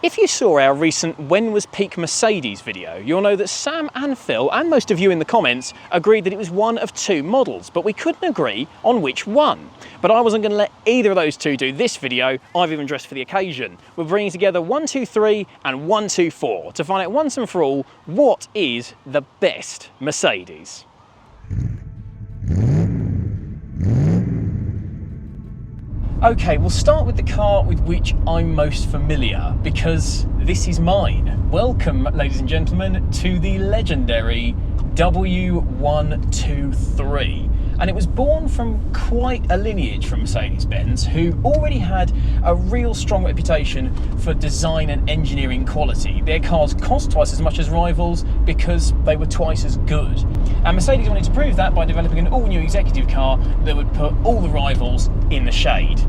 If you saw our recent When Was Peak Mercedes video, you'll know that Sam and Phil, and most of you in the comments, agreed that it was one of two models, but we couldn't agree on which one. But I wasn't going to let either of those two do this video. I've even dressed for the occasion. We're bringing together 123 and 124 to find out once and for all what is the best Mercedes. Okay, we'll start with the car with which I'm most familiar, because this is mine. Welcome, ladies and gentlemen, to the legendary W123. And it was born from quite a lineage from Mercedes-Benz, who already had a real strong reputation for design and engineering quality. Their cars cost twice as much as rivals because they were twice as good. And Mercedes wanted to prove that by developing an all-new executive car that would put all the rivals in the shade.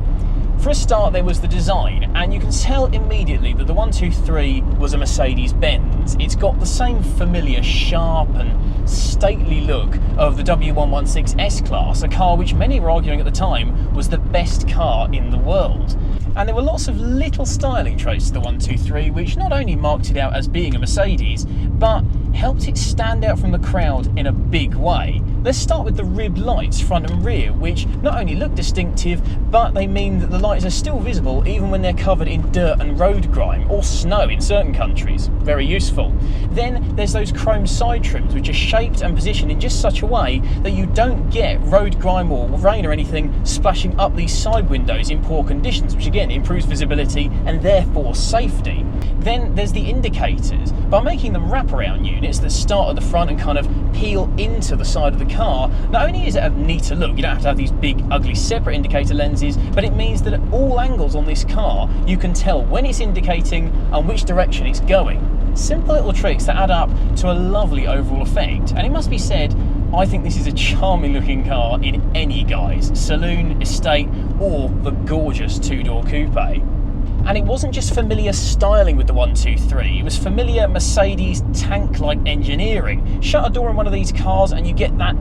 For a start, there was the design, and you can tell immediately that the 123 was a Mercedes-Benz. It's got the same familiar, sharp and stately look of the W116 S-Class, a car which many were arguing at the time was the best car in the world. And there were lots of little styling traits to the 123 which not only marked it out as being a Mercedes, but helped it stand out from the crowd in a big way. Let's start with the rib lights front and rear, which not only look distinctive, but they mean that the lights are still visible even when they're covered in dirt and road grime, or snow in certain countries. Very useful. Then there's those chrome side trims, which are shaped and positioned in just such a way that you don't get road grime or rain or anything splashing up these side windows in poor conditions, which again improves visibility and therefore safety. Then there's the indicators. By making them wraparound units that start at the front and kind of peel into the side of the car, not only is it a neater look, you don't have to have these big ugly separate indicator lenses, but it means that at all angles on this car you can tell when it's indicating and which direction it's going. Simple little tricks that add up to a lovely overall effect. And it must be said, I think this is a charming looking car in any guise, saloon, estate or the gorgeous two-door coupe. And it wasn't just familiar styling with the 123, it was familiar Mercedes tank-like engineering. Shut a door in one of these cars and you get that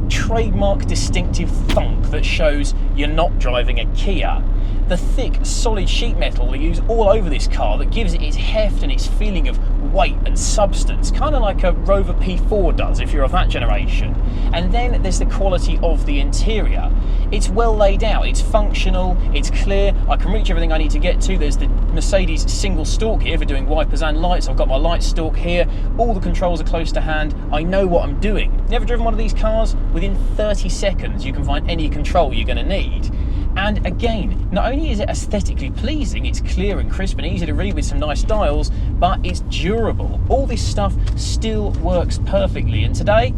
trademark distinctive thunk that shows you're not driving a Kia. The thick, solid sheet metal they use all over this car that gives it its heft and its feeling of weight and substance, kind of like a Rover P4 does if you're of that generation. And then there's the quality of the interior. It's well laid out, it's functional, it's clear, I can reach everything I need to get to. There's the Mercedes single stalk here for doing wipers and lights. I've got my light stalk here, all the controls are close to hand, I know what I'm doing. Never driven one of these cars? Within 30 seconds you can find any control you're going to need. And again, not only is it aesthetically pleasing, it's clear and crisp and easy to read with some nice dials, but it's durable. All this stuff still works perfectly, and today,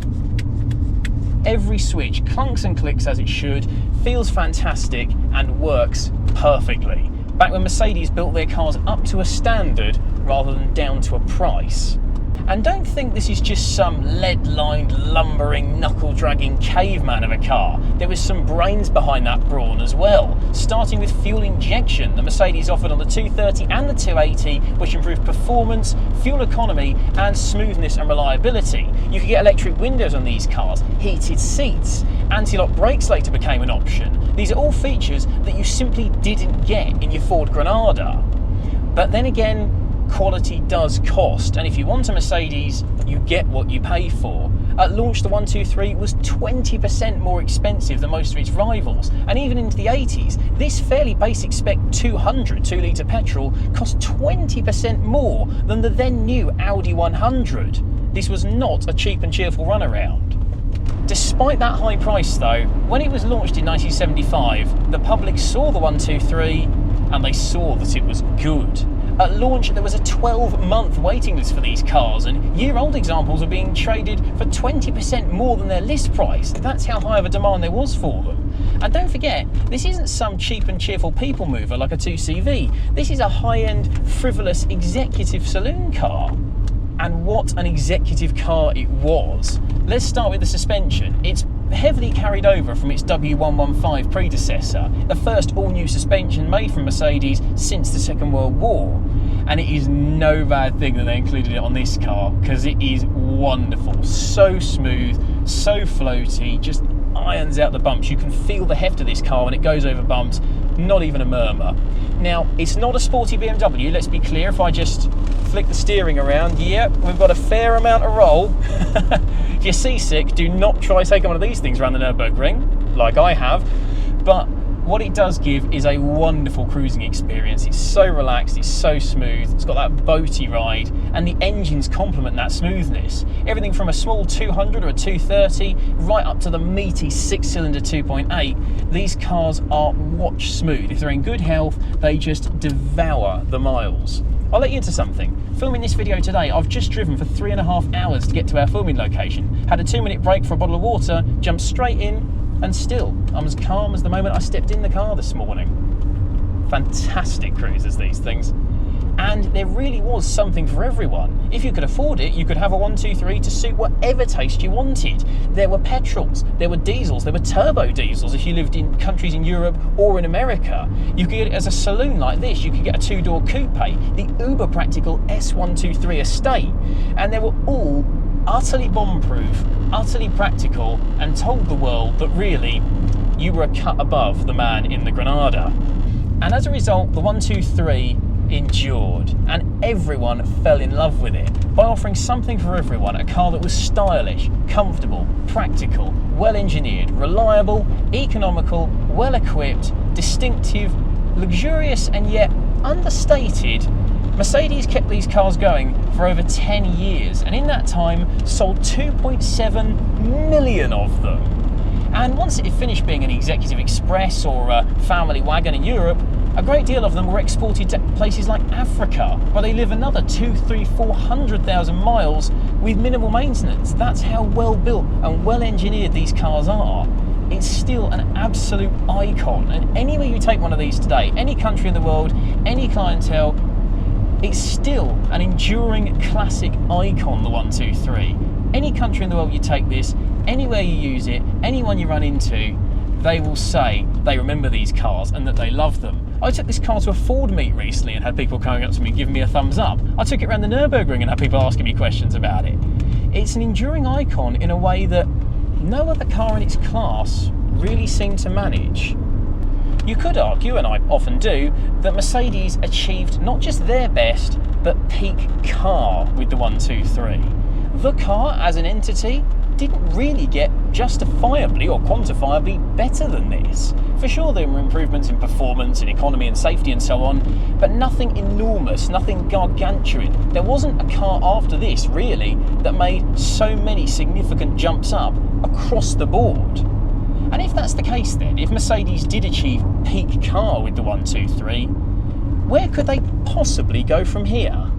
every switch clunks and clicks as it should, feels fantastic and works perfectly. Back when Mercedes built their cars up to a standard rather than down to a price. And don't think this is just some lead-lined, lumbering, knuckle-dragging caveman of a car. There was some brains behind that brawn as well. Starting with fuel injection, the Mercedes offered on the 230 and the 280, which improved performance, fuel economy, and smoothness and reliability. You could get electric windows on these cars, heated seats, anti-lock brakes later became an option. These are all features that you simply didn't get in your Ford Granada. But then again, quality does cost, and if you want a Mercedes, you get what you pay for. At launch, the 123 was 20% more expensive than most of its rivals, and even into the 80s, this fairly basic spec 200 2-litre petrol cost 20% more than the then new Audi 100. This was not a cheap and cheerful runaround. Despite that high price though, when it was launched in 1975, the public saw the 123 and they saw that it was good. At launch, there was a 12-month waiting list for these cars, and year-old examples are being traded for 20% more than their list price. That's how high of a demand there was for them. And don't forget, this isn't some cheap and cheerful people mover like a 2CV. This is a high-end, frivolous, executive saloon car. And what an executive car it was. Let's start with the suspension. It's heavily carried over from its W115 predecessor, the first all-new suspension made from Mercedes since the Second World War. And it is no bad thing that they included it on this car, because it is wonderful. So smooth, so floaty, just irons out the bumps. You can feel the heft of this car when it goes over bumps. not even a murmur. Now, it's not a sporty BMW, let's be clear. If I just flick the steering around, yep, we've got a fair amount of roll. If you're seasick, do not try taking one of these things around the Nürburgring, like I have. But what it does give is a wonderful cruising experience. It's so relaxed, it's so smooth, it's got that boaty ride, and the engines complement that smoothness. Everything from a small 200 or a 230 right up to the meaty 6-cylinder 2.8, these cars are watch smooth. If they're in good health, they just devour the miles. I'll let you into something. Filming this video today, I've just driven for 3.5 hours to get to our filming location. Had a 2-minute break for a bottle of water, jumped straight in, and still, I'm as calm as the moment I stepped in the car this morning. Fantastic cruisers, these things. And there really was something for everyone. If you could afford it, you could have a 123 to suit whatever taste you wanted. There were petrols, there were diesels, there were turbo diesels if you lived in countries in Europe or in America. You could get it as a saloon like this. You could get a 2-door coupe, the uber practical S123 Estate, and they were all utterly bomb-proof, utterly practical, and told the world that really you were a cut above the man in the Granada. And as a result, the 123 endured, and everyone fell in love with it by offering something for everyone. A car that was stylish, comfortable, practical, well engineered, reliable, economical, well equipped, distinctive, luxurious, and yet understated. Mercedes kept these cars going for over 10 years, and in that time sold 2.7 million of them. And once it had finished being an executive express or a family wagon in Europe, a great deal of them were exported to places like Africa, where they live another 400,000 miles with minimal maintenance. That's how well built and well engineered these cars are. It's still an absolute icon, and anywhere you take one of these today, any country in the world, any clientele, it's still an enduring classic icon, the 123. Any country in the world you take this, anywhere you use it, anyone you run into, they will say they remember these cars and that they love them. I took this car to a Ford meet recently and had people coming up to me giving me a thumbs up. I took it around the Nürburgring and had people asking me questions about it. It's an enduring icon in a way that no other car in its class really seemed to manage. You could argue, and I often do, that Mercedes achieved not just their best, but peak car with the 123. The car as an entity didn't really get justifiably or quantifiably better than this. For sure there were improvements in performance and economy and safety and so on, but nothing enormous, nothing gargantuan. There wasn't a car after this, really, that made so many significant jumps up across the board. And if that's the case then, if Mercedes did achieve peak car with the 123, where could they possibly go from here?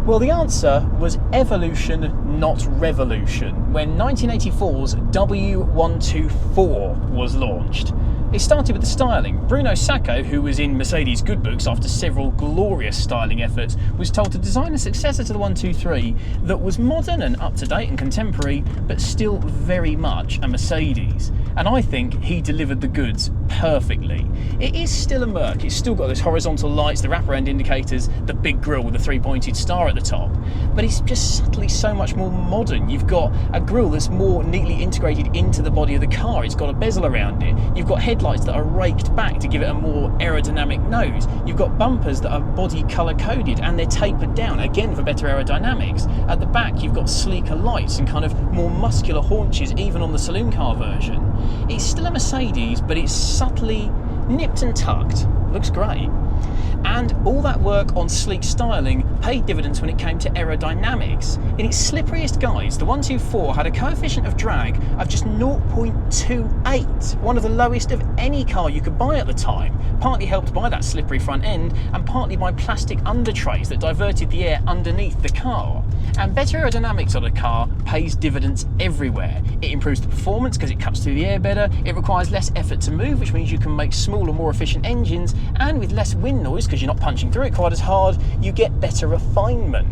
Well, the answer was evolution, not revolution, when 1984's W124 was launched. It started with the styling. Bruno Sacco, who was in Mercedes' good books after several glorious styling efforts, was told to design a successor to the 123 that was modern and up-to-date and contemporary, but still very much a Mercedes. And I think he delivered the goods perfectly. It is still a Merc. It's still got those horizontal lights, the wrapper end indicators, the big grille with the 3-pointed star at the top. But it's just subtly so much more modern. You've got a grille that's more neatly integrated into the body of the car. It's got a bezel around it. You've got headlights that are raked back to give it a more aerodynamic nose. You've got bumpers that are body colour coded and they're tapered down, again for better aerodynamics. At the back you've got sleeker lights and kind of more muscular haunches, even on the saloon car version. It's still a Mercedes, but it's subtly nipped and tucked. Looks great. And all that work on sleek styling paid dividends when it came to aerodynamics. In its slipperiest guise, the 124 had a coefficient of drag of just 0.28, one of the lowest of any car you could buy at the time, partly helped by that slippery front end and partly by plastic undertrays that diverted the air underneath the car. And better aerodynamics on a car pays dividends everywhere. It improves the performance because it cuts through the air better, it requires less effort to move, which means you can make smaller, more efficient engines, and with less wind noise, because you're not punching through it quite as hard, you get better refinement.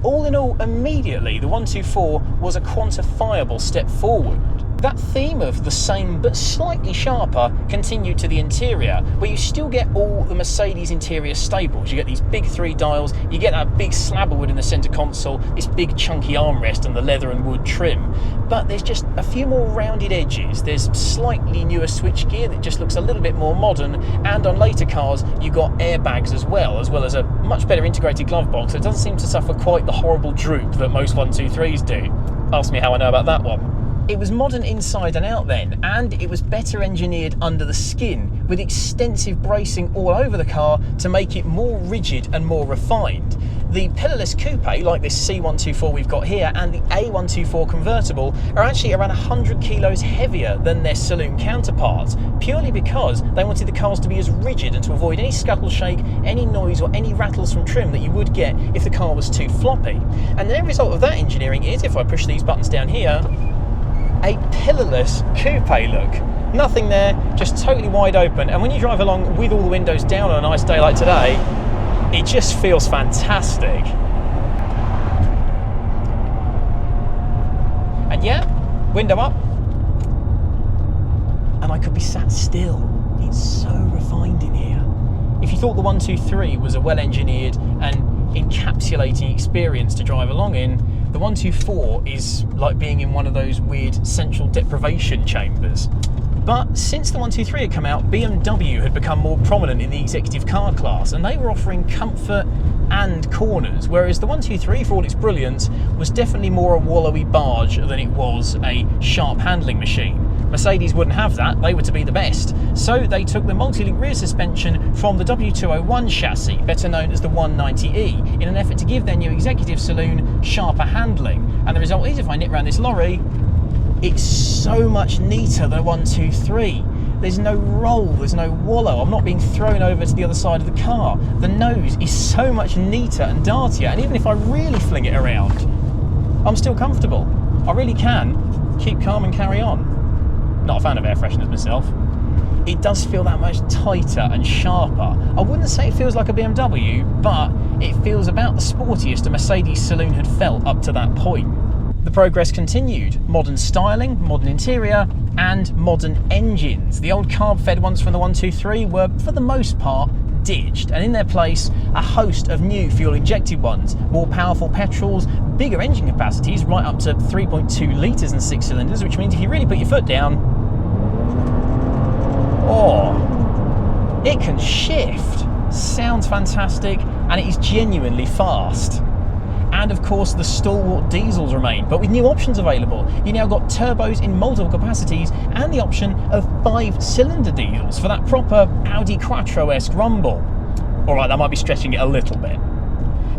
All in all, immediately, the 124 was a quantifiable step forward. That theme of the same but slightly sharper continued to the interior, where you still get all the Mercedes interior staples. You get these big 3 dials, you get that big slab of wood in the centre console, this big chunky armrest and the leather and wood trim. But there's just a few more rounded edges, there's slightly newer switchgear that just looks a little bit more modern, and on later cars you got airbags as well as a much better integrated glove box that doesn't seem to suffer quite the horrible droop that most 123s do. Ask me how I know about that one. It was modern inside and out then, and it was better engineered under the skin, with extensive bracing all over the car to make it more rigid and more refined. The Pillarless coupe, like this C124 we've got here, and the A124 convertible are actually around 100 kilos heavier than their saloon counterparts, purely because they wanted the cars to be as rigid and to avoid any scuttle shake, any noise or any rattles from trim that you would get if the car was too floppy. And the end result of that engineering is, if I push these buttons down here, a pillarless coupe look. Nothing there, just totally wide open, and when you drive along with all the windows down on a nice day like today, it just feels fantastic. And yeah, window up, and I could be sat still. It's so refined in here. If you thought the 123 was a well-engineered and encapsulating experience to drive along in, the 124 is like being in one of those weird central deprivation chambers. But since the 123 had come out, BMW had become more prominent in the executive car class, and they were offering comfort and corners, whereas the 123, for all its brilliance, was definitely more a wallowy barge than it was a sharp handling machine. Mercedes wouldn't have that, they were to be the best. So they took the multi-link rear suspension from the W201 chassis, better known as the 190E, in an effort to give their new executive saloon sharper handling. And the result is, if I nip around this lorry, it's so much neater than 123. There's no roll, there's no wallow, I'm not being thrown over to the other side of the car. The nose is so much neater and dartier, and even if I really fling it around, I'm still comfortable. I really can keep calm and carry on. Not a fan of air fresheners myself. It does feel that much tighter and sharper. I wouldn't say it feels like a BMW, but it feels about the sportiest a Mercedes saloon had felt up to that point. The progress continued. Modern styling, modern interior, and modern engines. The old carb-fed ones from the 123 were, for the most part, ditched, and in their place, a host of new fuel-injected ones, more powerful petrols, bigger engine capacities, right up to 3.2 litres and 6 cylinders, which means if you really put your foot down, oh, it can shift. Sounds fantastic, and it is genuinely fast. And of course the stalwart diesels remain, but with new options available. You now got turbos in multiple capacities and the option of 5-cylinder diesels for that proper Audi Quattro-esque rumble. Alright, that might be stretching it a little bit.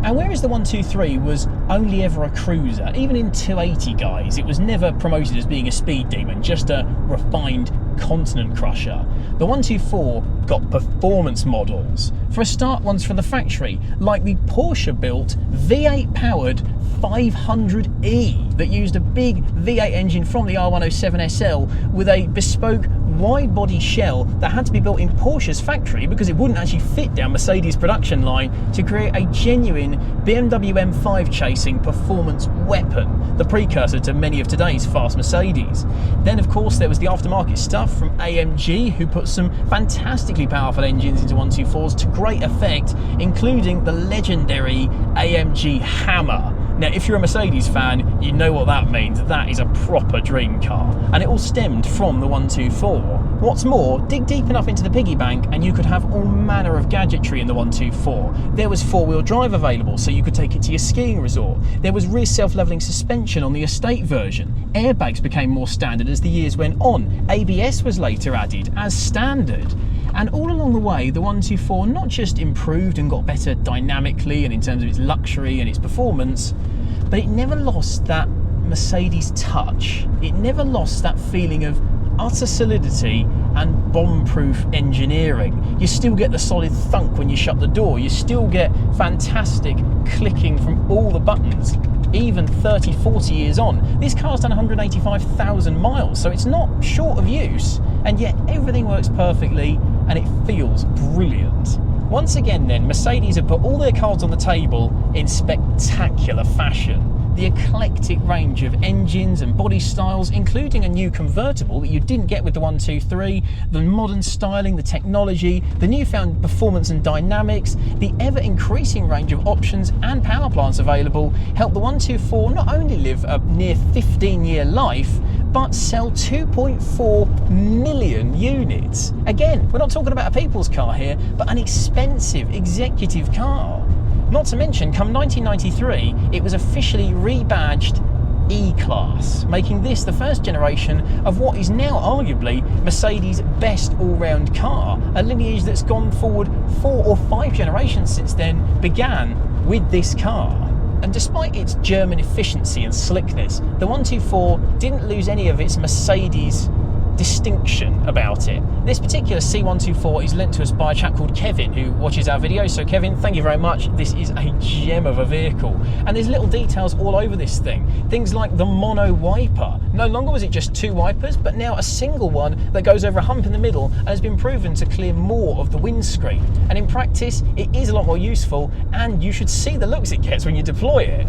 And whereas the 123 was only ever a cruiser, even in 280 guys, it was never promoted as being a speed demon, just a refined continent crusher. The 124 got performance models. For a start, ones from the factory, like the Porsche-built V8 powered 500E that used a big V8 engine from the R107 SL with a bespoke wide-body shell that had to be built in Porsche's factory because it wouldn't actually fit down Mercedes' production line, to create a genuine BMW M5 chasing performance weapon, the precursor to many of today's fast Mercedes. Then of course there was the aftermarket stuff from AMG, who put some fantastically powerful engines into 124s to great effect, including the legendary AMG Hammer. Now, if you're a Mercedes fan, you know what that means. That is a proper dream car. And it all stemmed from the 124. What's more, dig deep enough into the piggy bank and you could have all manner of gadgetry in the 124. There was 4-wheel drive available, so you could take it to your skiing resort. There was rear self-leveling suspension on the estate version. Airbags became more standard as the years went on. ABS was later added as standard. And all along the way, the 124 not just improved and got better dynamically and in terms of its luxury and its performance, but it never lost that Mercedes touch. It never lost that feeling of utter solidity and bomb-proof engineering. You still get the solid thunk when you shut the door. You still get fantastic clicking from all the buttons, even 30, 40 years on. This car's done 185,000 miles, so it's not short of use, and yet everything works perfectly and it feels brilliant. Once again then, Mercedes have put all their cards on the table in spectacular fashion. the eclectic range of engines and body styles, including a new convertible that you didn't get with the 123, the modern styling, the technology, the newfound performance and dynamics, the ever-increasing range of options and power plants available help the 124 not only live a near 15-year life, but sell 2.4 million units. Again, we're not talking about a people's car here, but an expensive executive car. Not to mention, come 1993, it was officially rebadged E-Class, making this the first generation of what is now arguably Mercedes' best all-round car, a lineage that's gone forward 4 or 5 generations since then began with this car. And despite its German efficiency and slickness, the 124 didn't lose any of its Mercedes distinction about it. This particular C124 is lent to us by a chap called Kevin, who watches our videos. So Kevin, thank you very much. This is a gem of a vehicle. And there's little details all over this thing. Things like the mono wiper. No longer was it just 2 wipers, but now a single one that goes over a hump in the middle and has been proven to clear more of the windscreen. And in practice, it is a lot more useful, and you should see the looks it gets when you deploy it.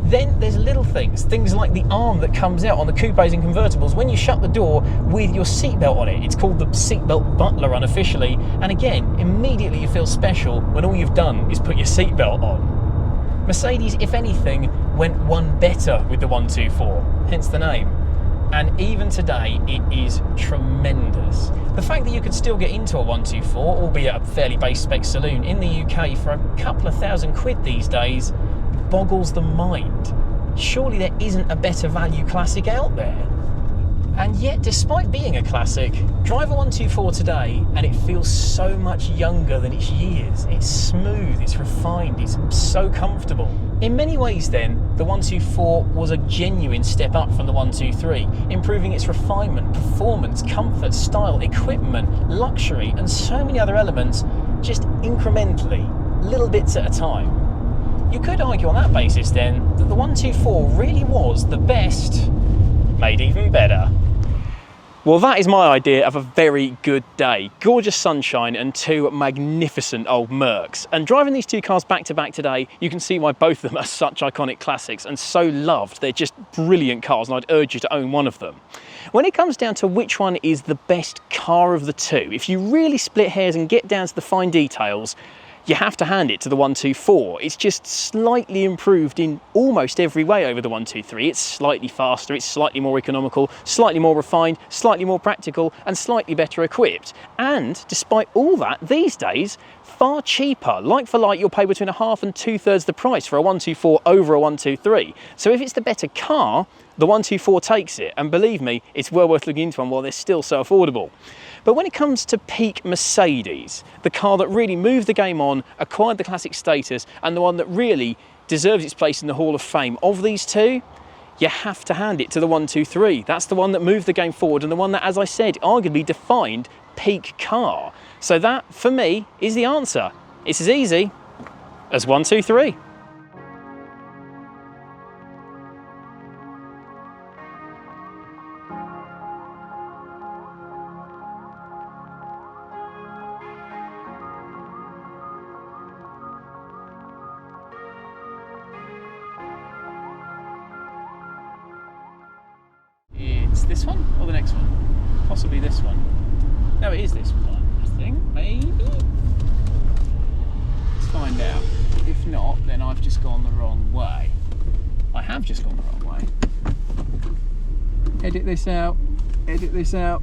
Then there's little things like the arm that comes out on the coupes and convertibles when you shut the door with your seatbelt on it. It's called the seatbelt butler unofficially, and again, immediately you feel special when all you've done is put your seatbelt on. Mercedes, if anything, went one better with the 124, hence the name. And even today, it is tremendous. The fact that you could still get into a 124, albeit a fairly base spec saloon, in the UK for a couple of £1,000 these days boggles the mind. Surely there isn't a better value classic out there. And yet, despite being a classic, drive a 124 today and it feels so much younger than its years. It's smooth, it's refined, it's so comfortable. In many ways then, the 124 was a genuine step up from the 123, improving its refinement, performance, comfort, style, equipment, luxury, and so many other elements, just incrementally, little bits at a time. You could argue on that basis then that the 124 really was the best, made even better. Well, that is my idea of a very good day. Gorgeous sunshine and 2 magnificent old Mercs. And driving these 2 cars back to back today, you can see why both of them are such iconic classics and so loved. They're just brilliant cars, and I'd urge you to own one of them. When it comes down to which one is the best car of the 2, if you really split hairs and get down to the fine details, you have to hand it to the 124. It's just slightly improved in almost every way over the 123. It's slightly faster, it's slightly more economical, slightly more refined, slightly more practical, and slightly better equipped. And despite all that, these days, far cheaper. Like for like, you'll pay between 1/2 and 2/3 the price for a 124 over a 123. So if it's the better car, the 124 takes it. And believe me, it's well worth looking into one while they're still so affordable. But when it comes to peak Mercedes, the car that really moved the game on, acquired the classic status, and the one that really deserves its place in the Hall of Fame, of these 2, you have to hand it to the 123. That's the one that moved the game forward, and the one that, as I said, arguably defined peak car. So that, for me, is the answer. It's as easy as 1, 2, 3. It's this one or the next one? Possibly this one. No, it is this one, I think, maybe. Let's find out. If not, then I've just gone the wrong way. I have just gone the wrong way. Edit this out. Edit this out.